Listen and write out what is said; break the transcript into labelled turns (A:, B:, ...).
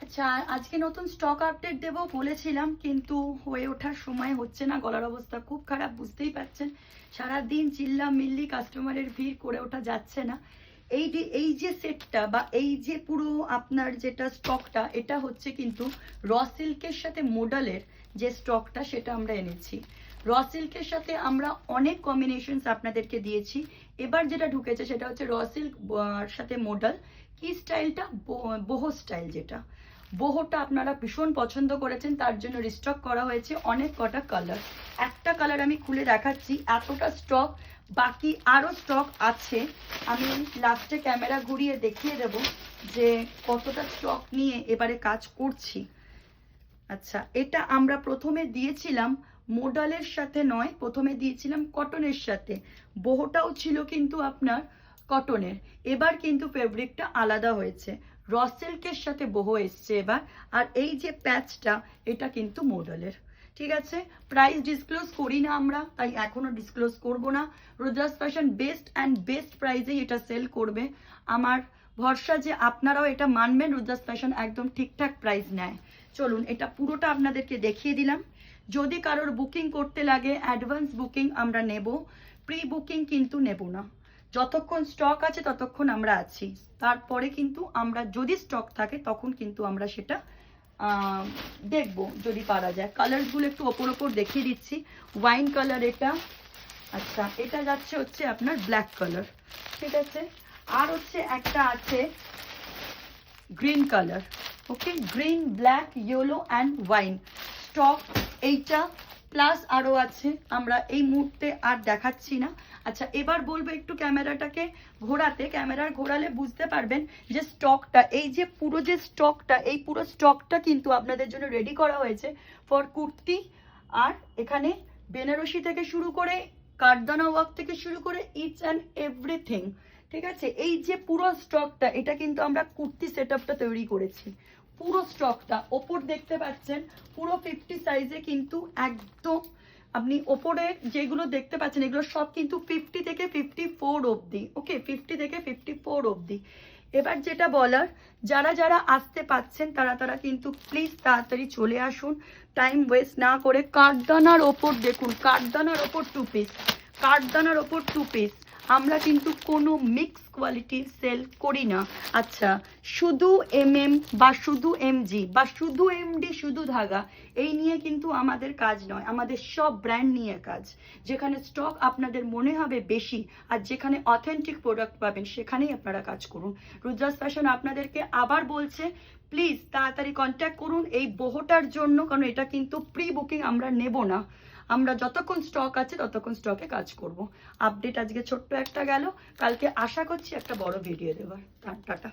A: আচ্ছা, আজকে নতুন স্টক আপডেট দেবো বলেছিলাম, কিন্তু হয়ে ওঠার সময় হচ্ছে না। গলার অবস্থা খুব খারাপ, বুঝতেই পারছেন। সারাদিন চিল্লা মিল্লি কাস্টমারের ভিড়, করে ওঠা যাচ্ছে না। এই যে সেটটা বা এই যে পুরো আপনার যেটা স্টকটা, এটা হচ্ছে কিন্তু র সিল্কের সাথে মোডালের যে স্টকটা, সেটা আমরা এনেছি। র সিল্কের সাথে আমরা অনেক কম্বিনেশনস আপনাদেরকে দিয়েছি। এবার যেটা ঢুকেছে সেটা হচ্ছে র সিল্ক সাথে মোডাল। কি স্টাইলটা? Boho style. যেটা বোহোটা আপনারা ভীষণ পছন্দ করেছেন, তার জন্য রিস্টক করা হয়েছে অনেক কটা কালার। একটা কালার আমি খুলে দেখাচ্ছি, এতটা স্টক, বাকি আরও স্টক আছে। আমি লাস্টে ক্যামেরা ঘুরিয়ে দেখিয়ে দেব যে কতটা স্টক নিয়ে এবারে কাজ করছি। আচ্ছা, এটা আমরা প্রথমে দিয়েছিলাম মোডালের সাথে নয়, প্রথমে দিয়েছিলাম কটনের সাথে। বোহোটাও ছিল কিন্তু আপনার কটনের। এবার কিন্তু ফেব্রিকটা আলাদা হয়েছে, র সিল্কের সাথে বোহো এসছে এবার। আর এই যে প্যাচটা, এটা কিন্তু মোডালের। ঠিক আছে, প্রাইস ডিসক্লোজ করি না আমরা, তাই এখনো ডিসক্লোজ করব না। রুদ্রাস ফ্যাশন বেস্ট অ্যান্ড বেস্ট প্রাইসেই এটা সেল করবে। আমার ভরসা যে আপনারাও এটা মানবেন, রুদ্রাস ফ্যাশন একদম ঠিকঠাক প্রাইস নেয়। চলুন, এটা পুরোটা আপনাদেরকে দেখিয়ে দিলাম। যদি কারোর বুকিং করতে লাগে, অ্যাডভান্স বুকিং আমরা নেব, প্রি বুকিং কিন্তু নেব না। যতক্ষণ স্টক আছে ততক্ষণ আমরা আছি, তারপরে কিন্তু আমরা যদি স্টক থাকে তখন কিন্তু আমরা সেটা দেখব যদি পারা যায়। কালারসগুলো একটু ওপর ওপর দেখিয়ে দিচ্ছি। ওয়াইন কালার এটা। আচ্ছা, এটা যাচ্ছে হচ্ছে আপনার ব্ল্যাক কালার। ঠিক আছে, আর হচ্ছে একটা আছে green colour. Okay, green, black, yellow and wine stock এইটা, প্লাস আরও আছে, আমরা এই মুহূর্তে আর দেখাচ্ছি না। আচ্ছা, এবার বলবো একটু ক্যামেরাটাকে ঘোরাতে। ক্যামেরার ঘোরালে বুঝতে পারবেন যে স্টকটা, এই যে পুরো যে স্টকটা, এই পুরো স্টকটা কিন্তু আপনাদের জন্য রেডি করা হয়েছে ফর কুর্তি। আর এখানে বেনারসি থেকে শুরু করে, কাঠদানা ওয়ার্ক থেকে শুরু করে, ইটস অ্যান্ড এভরিথিং। ঠিক আছে, এই যে পুরো স্টকটা, এটা কিন্তু আমরা কুর্তি সেটআপটা তৈরি করেছি। পুরো স্টকটা ওপর দেখতে পাচ্ছেন, পুরো 50 সাইজে কিন্তু একদম। আপনি ওপরে যেগুলো দেখতে পাচ্ছেন, এগুলো সব কিন্তু 50 থেকে 54 অবধি। ওকে, 50 থেকে 54 অবধি। এবার যেটা বলার, যারা যারা আসতে পাচ্ছেন তারা কিন্তু প্লিজ তাড়াতাড়ি চলে আসুন, টাইম ওয়েস্ট না করে। কাঠদানার ওপর দেখুন, কাঠদানার ওপর 2 পিস, কাঠদানার ওপর 2 পিস। আমরা কিন্তু কোনো মিক্স কোয়ালিটি সেল করি না। আচ্ছা, শুধু MM বা শুধু MG বা শুধু MD শুধু ধাগা, এই নিয়ে কিন্তু আমাদের কাজ নয়। আমাদের সব ব্র্যান্ড নিয়ে কাজ। যেখানে স্টক আপনাদের মনে হবে বেশি আর যেখানে অথেন্টিক প্রোডাক্ট পাবেন, সেখানেই আপনারা কাজ করুন। রুদ্রাস ফ্যাশন আপনাদেরকে আবার বলছে, প্লিজ তাড়াতাড়ি কন্ট্যাক্ট করুন এই বোহোটার জন্য, কারণ এটা কিন্তু প্রি বুকিং আমরা নেব না। আমরা যতক্ষণ স্টক আছে ততক্ষণ স্টকে কাজ করব। আপডেট আজকে ছোট্ট একটা গেল, কালকে আশা করছি একটা বড় ভিডিও দেওয়ার। টাটা।